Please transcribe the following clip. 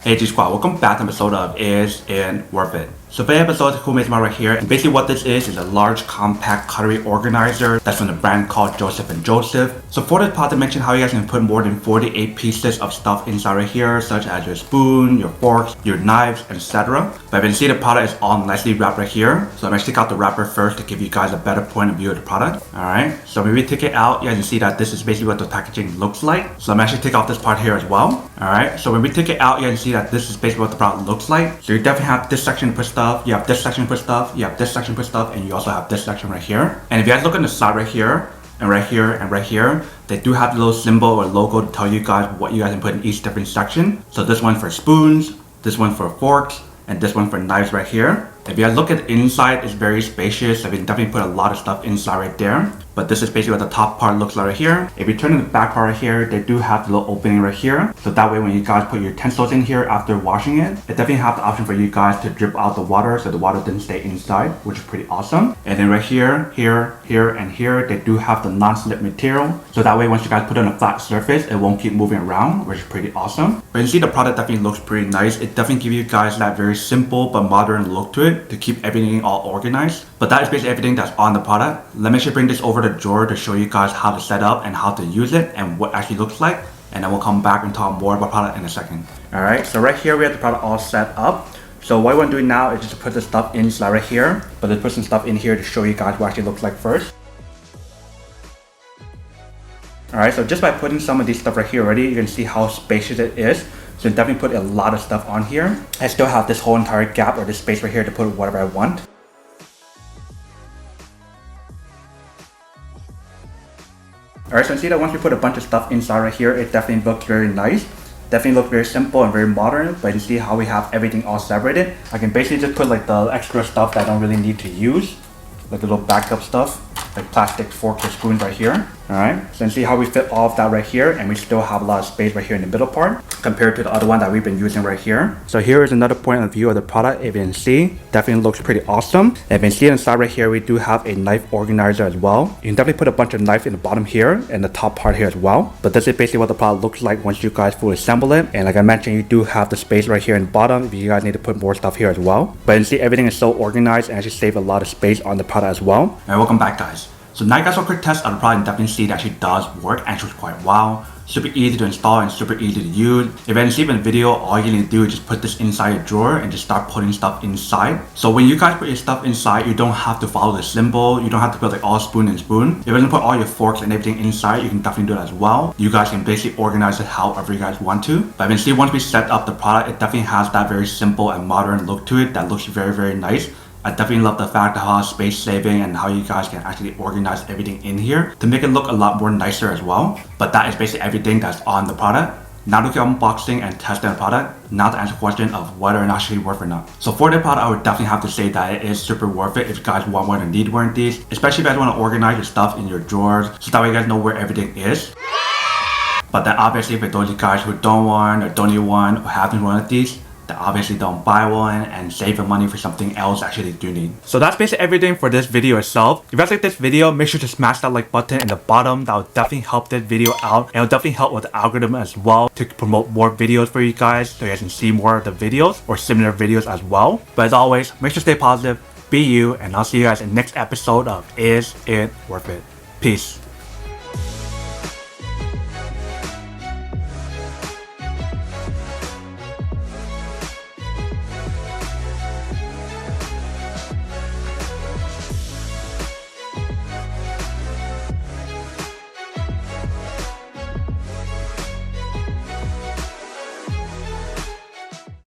Hey G Squad, welcome back to an episode of Is It Worth It? So for the episode, cool mates right here, and basically what this is a large compact cutlery organizer that's from the brand called Joseph & Joseph. So for this part to mention how you guys can put more than 48 pieces of stuff inside right here, such as your spoon, your forks, your knives, etc. But you can see the product is all nicely wrapped right here. So I'm gonna take out the wrapper first to give you guys a better point of view of the product. Alright, so when we take it out, you guys can see that this is basically what the packaging looks like. So I'm actually take off this part here as well. Alright, so when we take it out, you guys can see that this is basically what the product looks like. So you definitely have this section to put stuff, you have this section to put stuff, you have this section to put stuff, and you also have this section right here. And if you guys look on the side right here, and right here, and right here, they do have a little symbol or logo to tell you guys what you guys can put in each different section. So this one for spoons, this one for forks, and this one for knives right here. If you guys look at the inside, it's very spacious, so you can definitely put a lot of stuff inside right there. But this is basically what the top part looks like right here. If you turn to the back part right here, they do have the little opening right here. So that way when you guys put your utensils in here after washing it definitely have the option for you guys to drip out the water so the water doesn't stay inside, which is pretty awesome. And then right here, here, and here, they do have the non-slip material. So that way once you guys put it on a flat surface, it won't keep moving around, which is pretty awesome. But you see the product definitely looks pretty nice. It definitely gives you guys that very simple but modern look to it to keep everything all organized. But that is basically everything that's on the product. Let me actually bring this over to the drawer to show you guys how to set up and how to use it and what it actually looks like. And then we'll come back and talk more about the product in a second. Alright, so right here we have the product all set up. So what I want to do now is just to put the stuff inside right here. But let's put some stuff in here to show you guys what it actually looks like first. Alright, so just by putting some of these stuff right here already, you can see how spacious it is. So definitely put a lot of stuff on here. I still have this whole entire gap or this space right here to put whatever I want. Alright, so you see that once we put a bunch of stuff inside right here, it definitely looks very nice. Definitely looks very simple and very modern, but you see how we have everything all separated. I can basically just put like the extra stuff that I don't really need to use, like the little backup stuff, like plastic forks or spoons right here. Alright, so you see how we fit all of that right here, and we still have a lot of space right here in the middle part compared to the other one that we've been using right here. So here is another point of view of the product. If you can see, definitely looks pretty awesome. And if you can see inside right here, we do have a knife organizer as well. You can definitely put a bunch of knives in the bottom here and the top part here as well. But this is basically what the product looks like once you guys fully assemble it. And like I mentioned, you do have the space right here in the bottom if you guys need to put more stuff here as well. But you can see everything is so organized and actually save a lot of space on the product as well. Alright, welcome back guys. So now you guys saw a quick test of the product and definitely see that actually does work and it's quite wow. Super easy to install and super easy to use. If you haven't seen the video, all you need to do is just put this inside your drawer and just start putting stuff inside. So when you guys put your stuff inside, you don't have to follow the symbol. You don't have to put like all spoon and spoon. If you want to put all your forks and everything inside, you can definitely do that as well. You guys can basically organize it however you guys want to. But you can see once we set up the product, it definitely has that very simple and modern look to it that looks very, very nice. I definitely love the fact of how space saving and how you guys can actually organize everything in here to make it look a lot more nicer as well. But that is basically everything that's on the product. Now to get unboxing and testing the product, now to answer the question of whether or not it's actually worth it or not. So for the product, I would definitely have to say that it is super worth it if you guys want one or need one of these. Especially if you guys want to organize your stuff in your drawers so that way you guys know where everything is. But then obviously for those of you guys who don't want or don't need one or haven't one of these, then obviously don't buy one and save the money for something else actually do need. So that's basically everything for this video itself. If you guys like this video, make sure to smash that like button in the bottom. That will definitely help this video out and it will definitely help with the algorithm as well to promote more videos for you guys so you guys can see more of the videos or similar videos as well. But as always, make sure to stay positive, be you, and I'll see you guys in the next episode of Is It Worth It? Peace.